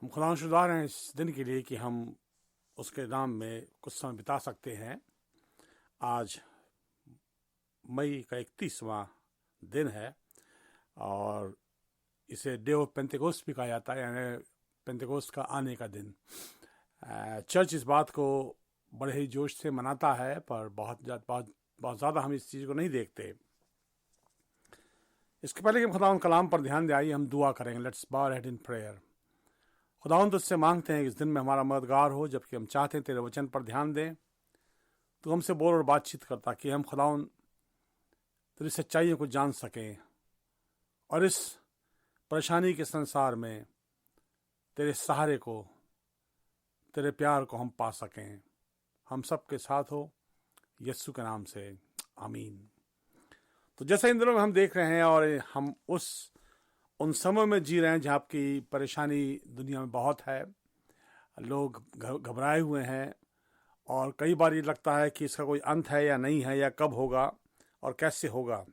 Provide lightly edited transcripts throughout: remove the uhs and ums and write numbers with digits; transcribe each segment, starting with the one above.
हम खुदा का शुक्र हैं इस दिन के लिए कि हम उसके नाम में कुछ समय बिता सकते हैं। आज मई का 31वां दिन है और इसे डे ऑफ पेंतेकोस्ट भी कहा जाता है, यानी पेंतेकोस्ट का आने का दिन। चर्च इस बात को बड़े ही जोश से मनाता है, पर बहुत ज़्यादा हम इस चीज़ को नहीं देखते। इसके पहले कि हम खुदा कलाम पर ध्यान दे, आइए हम दुआ करेंगे। लेट्स बाउ आवर हेड इन प्रेयर। खुदावंद तुझसे मांगते हैं कि इस दिन में हमारा मददगार हो, जबकि हम चाहते हैं तेरे वचन पर ध्यान दें। तो हमसे बोल और बातचीत कर ताकि हम खुदावंद तेरी सच्चाइयों को जान सकें और इस परेशानी के संसार में तेरे सहारे को, तेरे प्यार को हम पा सकें। हम सब के साथ हो, यीशु के नाम से, आमीन। तो जैसे इन दिनों में हम देख रहे हैं और हम उन समय में जी रहे हैं जहाँ आपकी परेशानी दुनिया में बहुत है। लोग घबराए हुए हैं और कई बार ये लगता है कि इसका कोई अंत है या नहीं है, या कब होगा और कैसे होगा।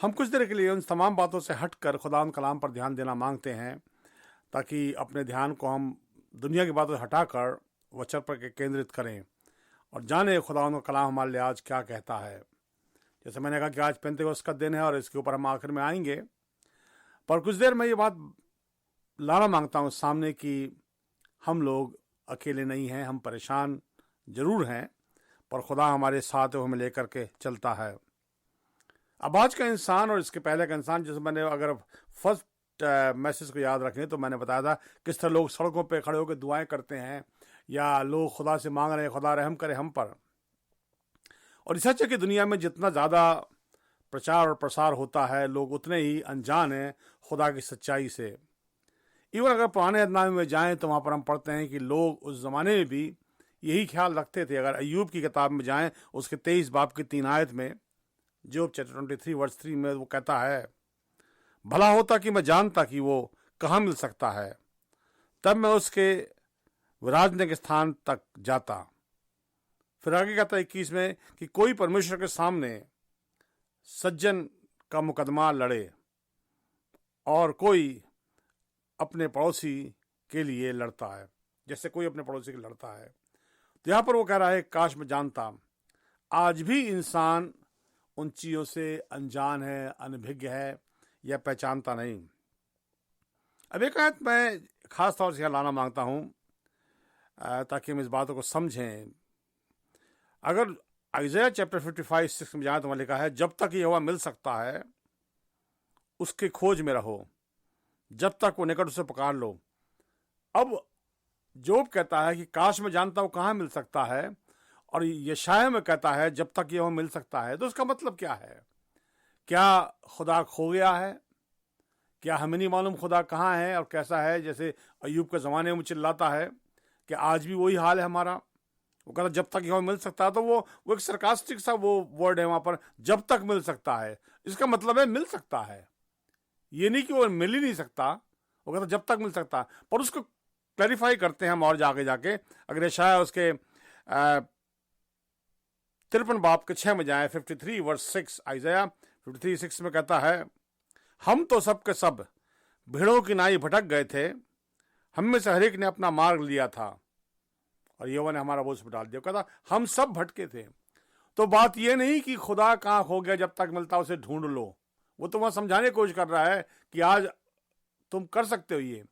हम कुछ देर के लिए उन तमाम बातों से हटकर खुदा कलाम पर ध्यान देना मांगते हैं, ताकि अपने ध्यान को हम दुनिया की बातों से हटाकर वचन पर केंद्रित करें और जाने खुदा का कलाम हमारे लिए आज क्या कहता है। जैसे मैंने कहा कि आज पेंतेकोस्त का दिन है और इसके ऊपर हम आखिर में आएंगे, पर कुछ देर में ये बात लाना मांगता हूँ सामने कि हम लोग अकेले नहीं हैं। हम परेशान जरूर हैं, पर खुदा हमारे साथ हमें लेकर के चलता है। अब आज का इंसान और इसके पहले का इंसान, जैसे मैंने अगर फर्स्ट मैसेज को याद रखें तो मैंने बताया था किस तरह लोग सड़कों पे खड़े होकर दुआएं करते हैं, या लोग खुदा से मांग रहे हैं खुदा रहम करे हम पर। और इस सच है कि दुनिया में जितना ज़्यादा प्रचार और प्रसार होता है, लोग उतने ही अनजान हैं खुदा की सच्चाई से। इवन अगर पुराने अदनामे में जाएं तो वहाँ पर हम पढ़ते हैं कि लोग उस ज़माने में भी यही ख्याल रखते थे। अगर अय्यूब की किताब में जाएं, उसके 23 बाब की 3 आयत में, जोब चैप्टर 23 वर्स 3 में वो कहता है, भला होता कि मैं जानता कि वो कहाँ मिल सकता है, तब मैं उसके विराजने के स्थान तक जाता। फिर आगे कहता है 21 में कि कोई परमेश्वर के सामने सज्जन का मुकदमा लड़े और कोई अपने पड़ोसी के लिए लड़ता है, जैसे कोई अपने पड़ोसी के लिए लड़ता है। तो यहाँ पर वो कह रहा है, काश मैं जानता। आज भी इंसान उन चीज़ों से अनजान है, अनभिज्ञ है या पहचानता नहीं। अब एक आयत मैं खास तौर से यहाँ लाना मांगता हूँ ताकि हम इस बातों को समझें। अगर आइज़ाया चैप्टर 55:6 में जाए तो वहाँ लिखा है, जब तक यहोवा मिल सकता है उसके खोज में रहो, जब तक वो निकट उसे पुकार लो। अब जोब कहता है कि काश मैं जानता हूँ कहाँ मिल सकता है, और यशाया में कहता है जब तक यहोवा मिल सकता है। तो इसका मतलब क्या है? क्या खुदा खो गया है? क्या हमें नहीं मालूम खुदा कहाँ है और कैसा है? जैसे अय्यूब के ज़माने में चिल्लाता है कि आज भी वही हाल है हमारा। वो कहता जब तक यहोवा मिल सकता है, तो वो एक सरकास्टिक सा वो वर्ड है वहाँ पर, जब तक मिल सकता है। इसका मतलब है मिल सकता है, ये नहीं कि वो मिल ही नहीं सकता। वो कहता जब तक मिल सकता है, पर उसको क्लैरिफाई करते हैं हम और जाके अगर यशाया उसके 53 बाब के 6 में जाए, 53 वर्स 6, आइज़ाया 53:6 में कहता है, हम तो सब के सब भेड़ों की नाई भटक गए थे, हम में से हर एक ने अपना मार्ग लिया था और यहोवा ने हमारा बोझ पर डाल दिया। कहता हम सब भटके थे। तो बात ये नहीं कि खुदा कहाँ खो गया, जब तक मिलता उसे ढूंढ लो। वो तो वहां समझाने की कोशिश कर रहा है कि आज तुम कर सकते हो ये,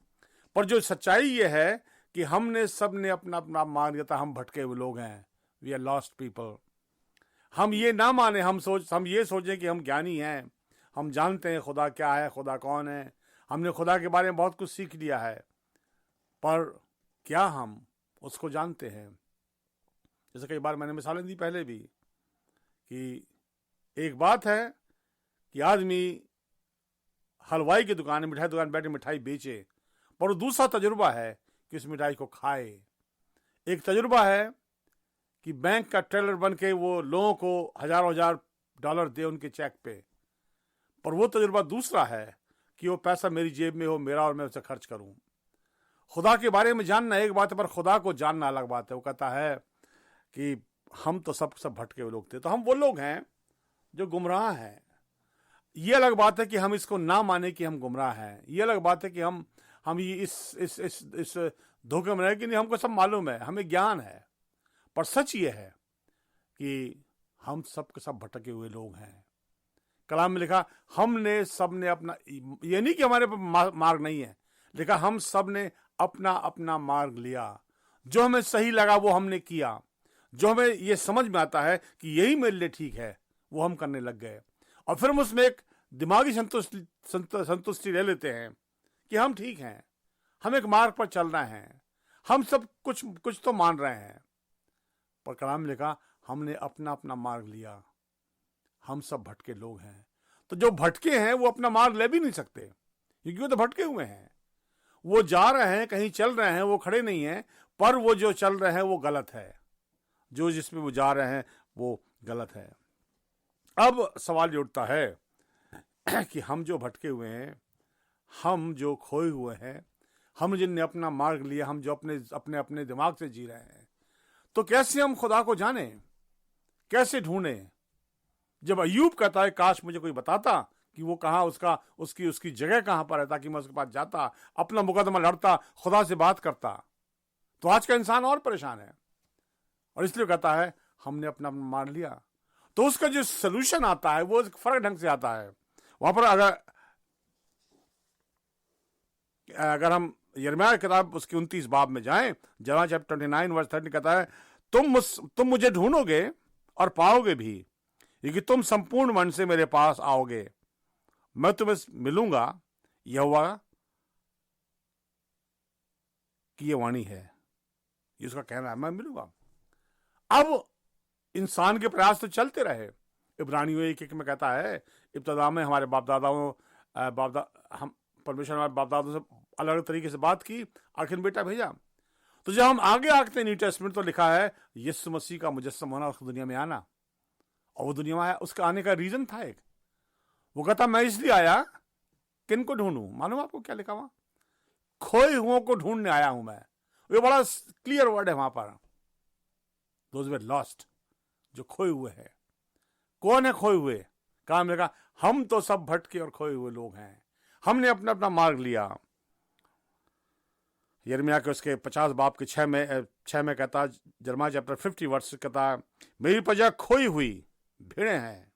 पर जो सच्चाई ये है कि हमने सब ने अपना अपना मार्ग लिया था। हम भटके हुए लोग हैं, वी आर लॉस्ट पीपल। हम ये ना माने, हम ये सोचें कि हम ज्ञानी हैं, हम जानते हैं खुदा क्या है, खुदा कौन है, हमने खुदा के बारे में बहुत कुछ सीख लिया है, पर क्या हम उसको जानते हैं? जैसे कई बार मैंने मिसालें दी पहले भी कि एक बात है कि आदमी हलवाई की दुकान, मिठाई दुकान बैठे मिठाई बेचे, पर दूसरा तजुर्बा है कि उस मिठाई को खाए। एक तजुर्बा है कि बैंक का टेलर बन के वो लोगों को हजारों हजार डॉलर दे उनके चेक पे, पर वो तजुर्बा दूसरा है कि वो पैसा मेरी जेब में हो, मेरा, और मैं उसे खर्च करूं। खुदा के बारे में जानना एक बात है, पर खुदा को जानना अलग बात है। वो कहता है कि हम तो सब भटके हुए लोग थे। तो हम वो लोग हैं जो गुमराह हैं। ये अलग बात है कि हम इसको ना माने कि हम गुमराह हैं। ये अलग बात है कि हम हम ये इस धोखे में रहे कि नहीं हमको सब मालूम है, हमें ज्ञान है। पर सच ये है कि हम सब के सब भटके हुए लोग हैं। कलाम में लिखा हमने सब ने अपना, ये नहीं कि हमारे पास मार्ग नहीं है, लिखा हम सब ने अपना अपना मार्ग लिया, जो हमें सही लगा वो हमने किया, जो हमें ये समझ में आता है कि यही मेरे लिए ठीक है वो हम करने लग गए। और फिर हम उसमें एक दिमागी संतुष्टि ले लेते हैं कि हम ठीक हैं, हम एक मार्ग पर चल रहे हैं, हम सब कुछ तो मान रहे हैं। पर कलाम में लिखा हमने अपना अपना मार्ग लिया, हम सब भटके लोग हैं। तो जो भटके हैं वो अपना मार्ग ले भी नहीं सकते, क्योंकि वो तो भटके हुए हैं। वो जा रहे हैं, कहीं चल रहे हैं, वो खड़े नहीं हैं, पर वो जो चल रहे हैं वो गलत है, जो जिसमें वो जा रहे हैं वो गलत है। अब सवाल ये उठता है कि हम जो भटके हुए हैं, हम जो खोए हुए हैं, हम जिनने अपना मार्ग लिया, हम जो अपने अपने अपने दिमाग से जी रहे हैं, तो कैसे हम खुदा को जाने, कैसे ढूंढे? जब अय्यूब कहता है काश मुझे कोई बताता कि वो कहाँ, उसकी जगह कहाँ पर है, ताकि मैं उसके पास जाता, अपना मुकदमा लड़ता, खुदा से बात करता। तो आज का इंसान और परेशान है, और इसलिए कहता है हमने अपना मार लिया। तो उसका जो सोल्यूशन आता है वो फर्क ढंग से आता है। वहां पर अगर हम यिर्मयाह की किताब उसकी 29 बाब में जाएं, यिर्मयाह चैप्टर 29 वर्स 30 कहता है तुम मुझे ढूंढोगे और पाओगे भी, क्योंकि तुम संपूर्ण मन से मेरे पास आओगे, मैं तुम्हें मिलूंगा, यहोवा की ये वाणी है। ये उसका कहना है, मैं मिलूंगा। अब इंसान के प्रयास तो चलते रहे। इब्रानियों 1:1 में कहता है इब्तदा में हमारे बाप दादाओं हम परमेश्वर हमारे बाप दादों से अलग अलग तरीके से बात की, आखिर बेटा भेजा। तो जब हम आगे आते न्यू टेस्टमेंट तो लिखा है यीशु मसीह का मुजस्सम होना, उसको दुनिया में आना, और वो दुनिया में आया। उसका आने का रीजन था एक, वो कहता मैं इसलिए आया किन को ढूंढूं। मालूम आपको क्या लिखा वहां? खोए हुओं को ढूंढने आया हूं मैं। ये बड़ा क्लियर वर्ड है वहां पर, दोज वर लॉस्ट, जो खोए हुए हैं। कौन है खोए हुए? कहा हमने कहा हम तो सब भटके और खोए हुए लोग हैं, हमने अपना अपना मार्ग लिया। यिर्मयाह के उसके 50 बाब के 6 में कहता, यिर्मयाह चैप्टर 50 वर्स कहता, मेरी प्रजा खोई हुई भेड़ें हैं,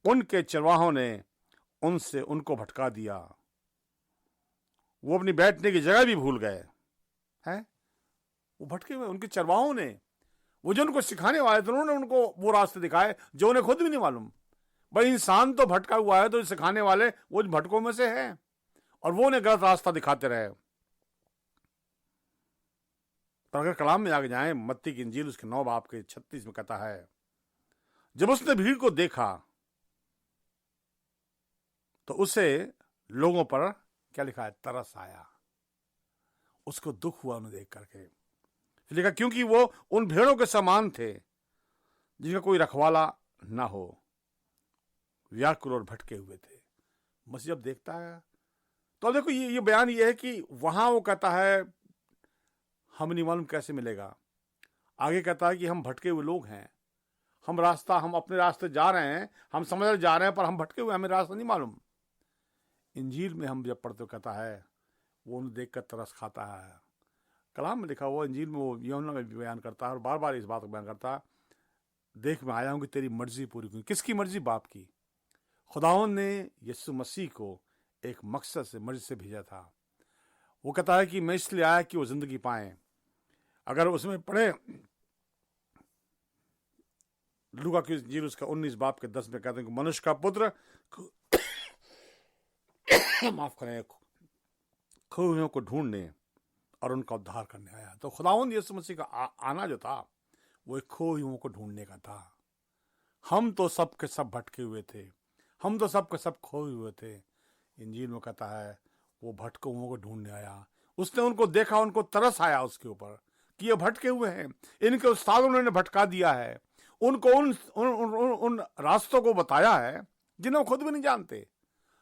उनके चरवाहों ने उनसे उनको भटका दिया, वो अपनी बैठने की जगह भी भूल गए हैं। वो भटके हुए, उनके चरवाहों ने, वो जो उनको सिखाने वाले थे उन्होंने उनको वो रास्ते दिखाए जो उन्हें खुद भी नहीं मालूम। भाई इंसान तो भटका हुआ है, तो सिखाने वाले वो भटकों में से है, और वो उन्हें गलत रास्ता दिखाते रहे। पर अगर कलाम में आगे जाए, मत्ती की इंजील उसके 9 बाब के 36 में कहता है जब उसने भीड़ को देखा तो उसे लोगों पर क्या लिखा है, तरस आया, उसको दुख हुआ उन्हें देख करके। फिर लिखा क्योंकि वो उन भेड़ों के समान थे जिनका कोई रखवाला ना हो, व्याकुल और भटके हुए थे। मसीह जब देखता है तो अब देखो ये बयान ये है कि वहां वो कहता है हम नहीं मालूम कैसे मिलेगा। आगे कहता है कि हम भटके हुए लोग हैं, हम अपने रास्ते जा रहे हैं, हम समझ जा रहे हैं, पर हम भटके हुए, हमें रास्ता नहीं मालूम। इंजील में हम जब पढ़ते कहता है वो उन्हें देखकर तरस खाता है। कलाम में लिखा हुआ, इंजील में वो यूहन्ना में भी बयान करता है और बार बार इस बात को बयान करता है, देख मैं आया हूं कि तेरी मर्जी पूरी करूं। किसकी मर्जी? बाप की। खुदावन ने यीशु मसीह को एक मकसद से, मर्जी से भेजा था। वो कहता है कि मैं इसलिए आया कि वो जिंदगी पाए। अगर उसमें पढ़े लूका की इंजील उसका 19 बाब के 10 में कहते हैं कि मनुष्य का पुत्र माफ करें, खोए हुओं को ढूंढने और उनका उद्धार करने आया। तो खुदावंद यीशु मसीह का आना जो था वो एक खोए हुओं को ढूंढने का था। हम तो सब के सब भटके हुए थे, हम तो सब के सब खोए हुए थे। इंजील में कहता है वो भटके हुओं को ढूंढने आया। उसने उनको देखा, उनको तरस आया उसके ऊपर कि ये भटके हुए हैं, इनके उस्तादों ने भटका दिया है, उनको उन रास्तों को बताया है जिन्हें वो खुद भी नहीं जानते।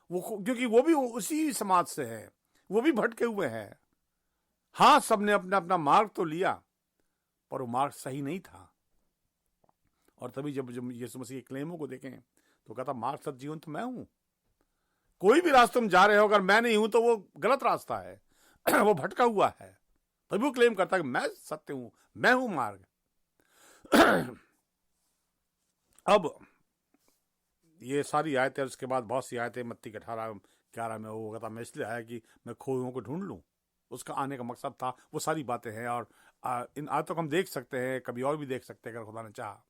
वो क्योंकि वो भी उसी समाज से है, वो भी भटके हुए हैं। हाँ, सबने अपना अपना मार्ग तो लिया, पर वो मार्ग सही नहीं था। और तभी जब यीशु मसीह के क्लेमों को देखें तो कहता मार्ग, सत्य, जीवन तो मैं हूं। कोई भी रास्ते में जा रहे हो, अगर मैं नहीं हूं तो वो गलत रास्ता है, वो भटका हुआ है। तभी वो क्लेम करता है कि मैं सत्य हूं, मैं हूं मार्ग। अब ये सारी आयतें, उसके बाद बहुत सी आयतें मत्ती के 18-11 में वो कहता मैं इसलिए आया कि मैं खोए हुओं को ढूंढ लूं। उसका आने का मकसद था, वो सारी बातें हैं। और इन आयतों को हम देख सकते हैं, कभी और भी देख सकते हैं अगर खुदा ने चाहा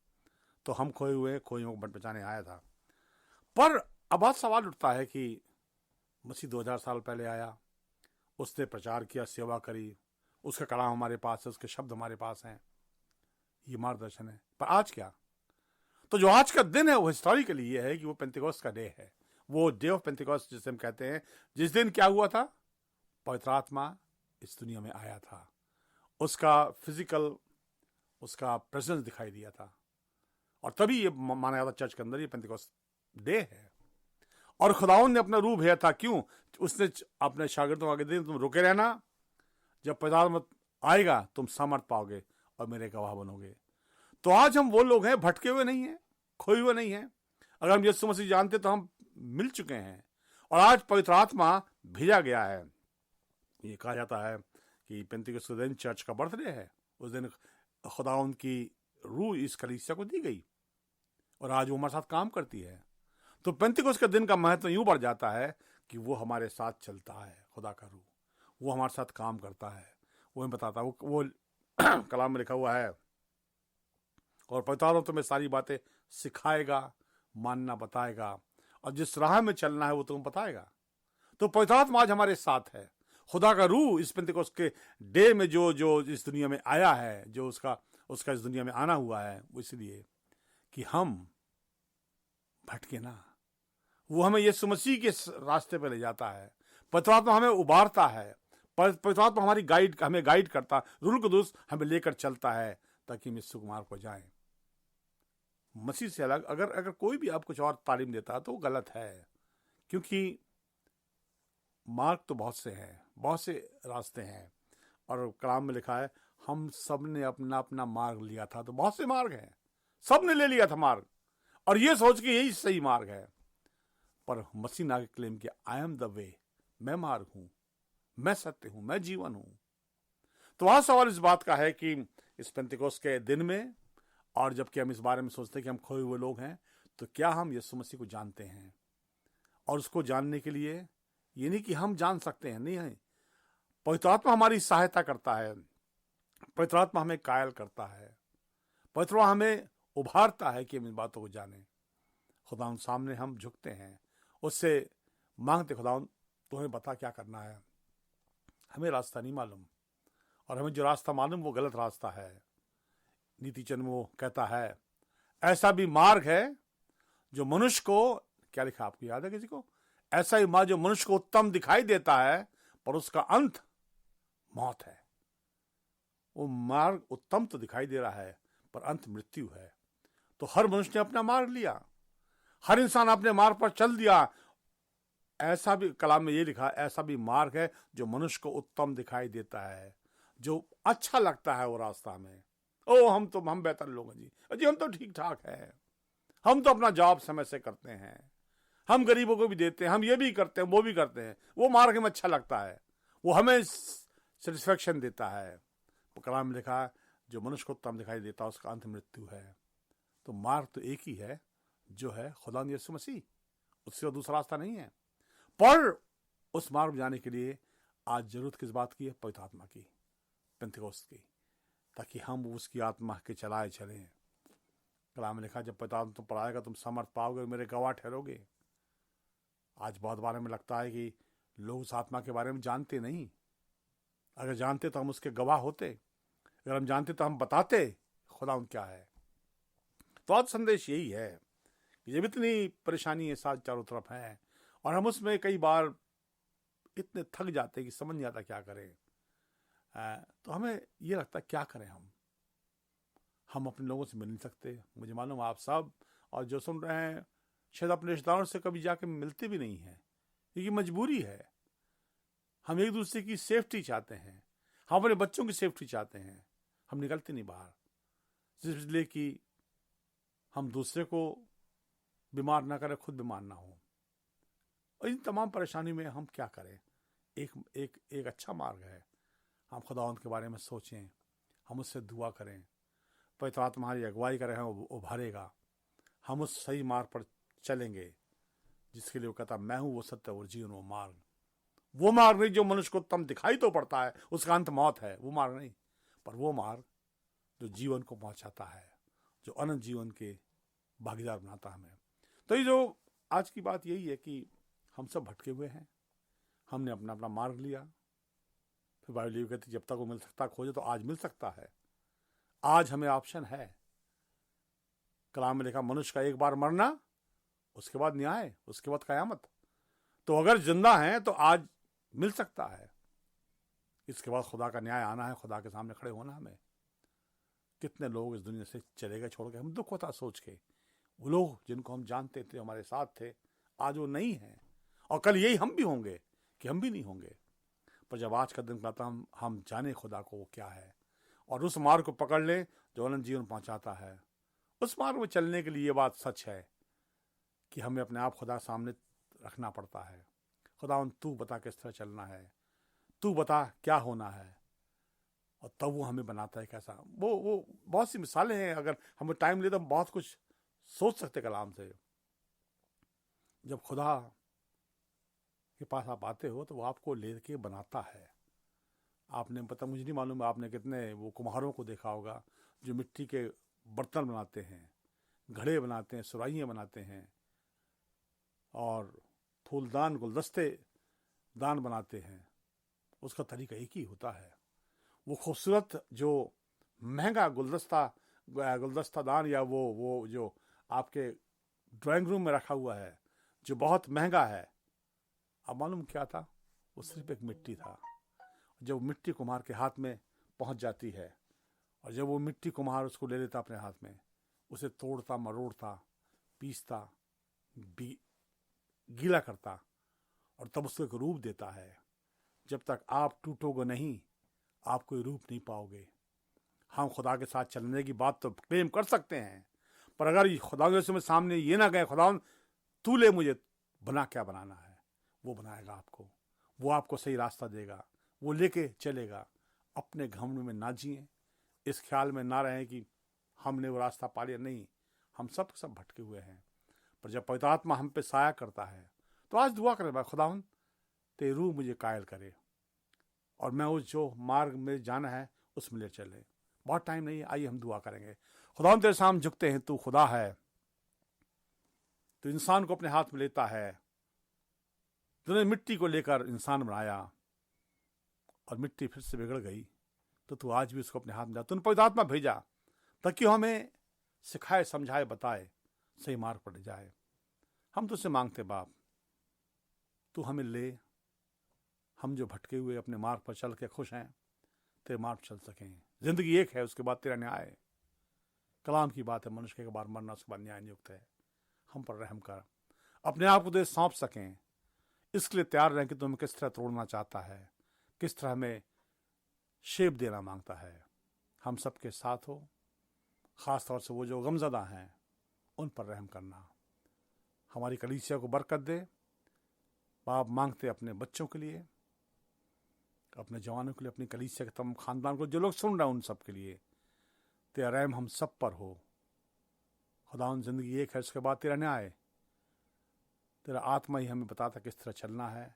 तो। हम खोए हुए खोइयों को बचाने आया था। पर अब आज सवाल उठता है कि मसीह 2000 साल पहले आया, उसने प्रचार किया, सेवा करी, उसका कलाम हमारे पास है, उसके शब्द हमारे पास हैं, ये मार्गदर्शन है। पर आज क्या? तो जो आज का दिन है वो हिस्टोरिकली ये है कि वो पेंतिकोस्त का डे है, वो डे ऑफ पेंतिकोस्त जिसे हम कहते हैं। जिस दिन क्या हुआ था? पवित्र आत्मा इस दुनिया में आया था, उसका फिजिकल, उसका प्रेजेंस दिखाई दिया था, और तभी ये माना जाता चर्च के अंदर ये पेंतिकोस्त डे है। और खुदावन ने अपना रूप भेजा था। क्यों? उसने अपने शागिर्दों को आगे दिन तुम रुके रहना, जब पवित्र आत्मा आएगा तुम सामर्थ पाओगे और मेरे गवाह बनोगे। तो आज हम वो लोग हैं, भटके हुए नहीं हैं, खोए हुए नहीं हैं। अगर हम यीशु मसीह जानते तो हम मिल चुके हैं, और आज पवित्र आत्मा भेजा गया है। ये कहा जाता है कि पेंतिकोस्त के दिन चर्च का बर्थडे है। उस दिन खुदावंद की रूह इस कलीसिया को दी गई, और आज वो हमारे साथ काम करती है। तो पेंतिकोस्त के दिन का महत्व यूं बढ़ जाता है कि वो हमारे साथ चलता है, खुदा का रूह वो हमारे साथ काम करता है, वो हमें बताता है। वो कलाम में लिखा हुआ है, और पवित्र आत्मा तुम्हें सारी बातें सिखाएगा, मानना बताएगा, और जिस राह में चलना है वो तुम्हें बताएगा। तो पवित्र आत्मा आज हमारे साथ है। खुदा का रूह इस पेंतिकोस्त के डे में जो जो इस दुनिया में आया है, जो उसका इस दुनिया में आना हुआ है, वो इसलिए कि हम भटके ना। वो हमें यीशु मसीह के रास्ते पर ले जाता है। पवित्र आत्मा हमें उबारता है, पवित्र आत्मा हमें गाइड करता, रूह कुदूस हमें लेकर चलता है ताकि हम यीशु कुमार को जाएं। मसीह से अलग अगर कोई भी आप कुछ और तालीम देता है तो वो गलत है, क्योंकि मार्ग तो बहुत से हैं, बहुत से रास्ते हैं। और कलाम में लिखा है हम सब ने अपना अपना मार्ग लिया था। तो बहुत से मार्ग हैं, सब ने ले लिया था मार्ग, और ये सोच के यही सही मार्ग है। पर मसीह ने आगे क्लेम किया, आई एम द वे, मैं मार्ग हूं, मैं सत्य हूं, मैं जीवन हूं। तो आज सवाल इस बात का है कि इस पेंतिकोस्त के दिन में, और जबकि हम इस बारे में सोचते हैं कि हम खोए हुए लोग हैं, तो क्या हम यीशु मसीह को जानते हैं? और उसको जानने के लिए ये नहीं कि हम जान सकते हैं, नहीं है, पवित्र आत्मा हमारी सहायता करता है, पवित्र आत्मा हमें कायल करता है, पवित्र आत्मा हमें उभारता है कि हम इन बातों को जानें। खुदा सामने हम झुकते हैं, उससे मांगते, खुदा तुम्हें बता क्या करना है। हमें रास्ता नहीं मालूम, और हमें जो रास्ता मालूम वो गलत रास्ता है। नीति चंद वो कहता है, ऐसा भी मार्ग है जो मनुष्य को, क्या लिखा आपको याद है किसी को? ऐसा ही मार्ग जो मनुष्य को उत्तम दिखाई देता है, पर उसका अंत मौत है। वो मार्ग उत्तम तो दिखाई दे रहा है, पर अंत मृत्यु है। तो हर मनुष्य ने अपना मार्ग लिया, हर इंसान अपने मार्ग पर चल दिया। ऐसा भी कलाम में ये लिखा, ऐसा भी मार्ग है जो मनुष्य को उत्तम दिखाई देता है, जो अच्छा लगता है वो रास्ता में। हम बेहतर लोग हैं जी, हम तो ठीक ठाक है, हम तो अपना जॉब समय से करते हैं, हम गरीबों को भी देते हैं, हम ये भी करते हैं, वो भी करते हैं, वो मार्ग हमें अच्छा लगता है, वो हमें सेटिस्फेक्शन देता है। कलाम में लिखा है, जो मनुष्य को उत्तम दिखाई देता है उसका अंत मृत्यु है। तो मार्ग तो एक ही है, जो है खुदा यीशु मसीह, उससे दूसरा रास्ता नहीं है। पर उस मार्ग में जाने के लिए आज जरूरत किस बात की है? पवित्र आत्मा की, पेंतिकोस्त की, ताकि हम उसकी आत्मा के चलाए चलें। कलाम में लिखा, जब पवित्र आत्मा तुम पर आएगा तुम समर्थ पाओगे, मेरे गवाह ठहरोगे। आज बहुत बारे में लगता है कि लोग उस आत्मा के बारे में जानते नहीं। अगर जानते तो हम उसके गवाह होते, अगर हम जानते तो हम बताते खुदा क्या है। तो आज संदेश यही है कि जब इतनी परेशानी है साथ चारों तरफ है, और हम उसमें कई बार इतने थक जाते हैं कि समझ नहीं आता क्या करें, तो हमें ये लगता है क्या करें। हम अपने लोगों से मिल नहीं सकते। मुझे मालूम आप सब और जो सुन रहे हैं शायद अपने रिश्तेदारों से कभी जाके मिलते भी नहीं हैं, क्योंकि मजबूरी है। हम एक दूसरे की सेफ्टी चाहते हैं, हम अपने बच्चों की सेफ्टी चाहते हैं, हम निकलते नहीं बाहर, सिर्फ इसलिए कि हम दूसरे को बीमार ना करें, खुद बीमार ना हो। और इन तमाम परेशानी में हम क्या करें? एक एक एक अच्छा मार्ग है, हम खुदावंद के बारे में सोचें, हम उससे दुआ करें, पवित्र आत्मा हमारी अगुवाई करें, वो उभारेगा, हम उस सही मार्ग पर चलेंगे जिसके लिए वो कहता मैं हूँ वो सत्य और जीवन वो मार्ग। वो मार्ग नहीं जो मनुष्य को उत्तम दिखाई तो पड़ता है, उसका अंत मौत है, वो मार्ग नहीं, पर वो मार्ग जो जीवन को पहुंचाता है, जो अनंत जीवन के भागीदार बनाता हमें। तो ये जो आज की बात यही है कि हम सब भटके हुए हैं, हमने अपना अपना मार्ग लिया। फिर बाइबल कहती जब तक वो मिल सकता खोजे, तो आज मिल सकता है, आज हमें ऑप्शन है। कलाम में लिखा मनुष्य का एक बार मरना, उसके बाद न्याय, उसके बाद कयामत। तो अगर जिंदा हैं तो आज मिल सकता है, इसके बाद खुदा का न्याय आना है, खुदा के सामने खड़े होना हमें। कितने लोग इस दुनिया से चले गए छोड़ के, हम दुख होता सोच के। वो लोग जिनको हम जानते थे, हमारे साथ थे, आज वो नहीं है, और कल यही हम भी होंगे कि हम भी नहीं होंगे। पर जब आज का दिन कहता हम जाने खुदा को वो क्या है, और उस मार्ग को पकड़ ले जो अनंत जीवन पहुंचाता है। उस मार्ग में चलने के लिए ये बात सच है कि हमें अपने आप खुदा सामने रखना पड़ता है। खुदा तू बता किस तरह चलना है, तू बता क्या होना है, और तब वो हमें बनाता है कैसा। वो बहुत सी मिसालें हैं, अगर हमें टाइम ले तो हम बहुत कुछ सोच सकते कलाम से। जब खुदा के पास आप आते हो तो वो आपको लेके बनाता है। आपने पता मुझे नहीं मालूम आपने कितने वो कुम्हारों को देखा होगा जो मिट्टी के बर्तन बनाते हैं, घड़े बनाते हैं, सुराहियाँ बनाते हैं, और फूलदान गुलदस्ते दान बनाते हैं। उसका तरीका एक ही होता है। वो खूबसूरत जो महंगा गुलदस्ता दान, या वो जो आपके ड्राइंग रूम में रखा हुआ है जो बहुत महंगा है, अब मालूम क्या था? वो सिर्फ एक मिट्टी था। जब मिट्टी कुम्हार के हाथ में पहुंच जाती है, और जब वो मिट्टी कुम्हार उसको ले लेता अपने हाथ में, उसे तोड़ता, मरोड़ता, पीसता, गीला करता, और तब उसको एक रूप देता है। जब तक आप टूटोगे नहीं, आप कोई रूप नहीं पाओगे। हम खुदा के साथ चलने की बात तो क्लेम कर सकते हैं, पर अगर खुदा के सामने ये ना गए, खुदा तू ले मुझे बना, क्या बनाना है, वो बनाएगा आपको, वो आपको सही रास्ता देगा, वो लेके चलेगा। अपने घमंड में ना जिए, इस ख्याल में ना रहें कि हमने वो रास्ता पा लिया। नहीं, हम सब भटके हुए हैं, पर जब पवित्र आत्मा हम पे साया करता है तो आज दुआ करें, भाई खुदा तेरी रूह मुझे कायल करे, और मैं उस जो मार्ग में जाना है उसमें ले चले। बहुत टाइम नहीं है, आइए हम दुआ करेंगे। खुदा तेरे सामने झुकते हैं, तू खुदा है, तो इंसान को अपने हाथ में लेता है। तूने मिट्टी को लेकर इंसान बनाया, और मिट्टी फिर से बिगड़ गई, तो तू आज भी उसको अपने हाथ में जा। तूने पवित्र आत्मा भेजा ताकि हमें सिखाए, समझाए, बताए, सही मार्ग पर ले जाए। हम तुझसे मांगते बाप, तू हमें ले, हम जो भटके हुए अपने मार्ग पर चल के खुश हैं, तेरे मार्ग चल सकें। जिंदगी एक है, उसके बाद तेरा न्याय। कलाम की बात है, मनुष्य के एक बार मरना, उसके बाद न्याय नियुक्त है। हम पर रहम कर, अपने आप को तुझे सौंप सकें, इसके लिए तैयार रहें कि तुम किस तरह तोड़ना चाहता है, किस तरह हमें शेप देना मांगता है। हम सबके साथ हो, खास तौर से वो जो गमज़दा हैं उन पर रहम करना। हमारी कलीसिया को बरकत दे बाप। मांगते अपने बच्चों के लिए, अपने जवानों के लिए, अपनी कलीसिया के तमाम खानदान को, जो लोग सुन रहे हैं उन सब के लिए। तेरा रहम हम सब पर हो। खुदा जिंदगी एक है, उसके बाद तेरा न्याय। तेरा आत्मा ही हमें बताता किस तरह चलना है।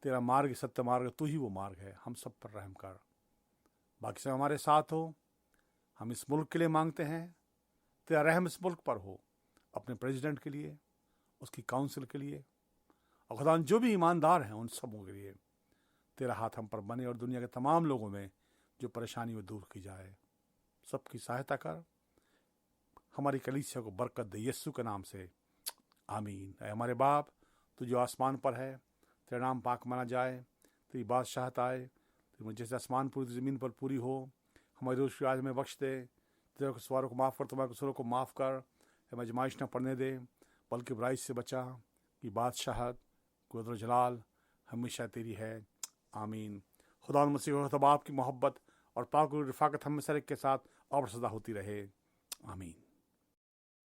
तेरा मार्ग सत्य मार्ग, तू ही वो मार्ग है। हम सब पर रहम कर, बाकी सब हमारे साथ हो। हम इस मुल्क के लिए मांगते हैं, तेरा रहम इस मुल्क पर हो, अपने प्रेसिडेंट के लिए, उसकी काउंसिल के लिए, और खुदा जो भी ईमानदार हैं उन सबों के लिए तेरा हाथ हम पर बने, और दुनिया के तमाम लोगों में जो परेशानी वो दूर की जाए। सबकी सहायता कर, हमारी कलीसिया को बरकत दे, यीशु के नाम से आमीन। हमारे बाप, तू जो आसमान पर है, तेरा नाम पाक माना जाए, तेरी बादशाहत आए, तेरी जैसे आसमान पूरी ज़मीन पर पूरी हो। हमारी रोज़ की आज में बख्श दे, तेरे सवारों को माफ़ कर, तुम्हारे कसूरों को माफ़ कर, हमें आजमाइश न पड़ने दे, बल्कि बुराई से बचा। कि बादशाहत, कुदरत, जलाल हमेशा तेरी है, आमीन। खुदा मसीह तब आपकी मोहब्बत और पाक रिफ़ाकत हम सर के साथ और सदा होती रहे, आमीन।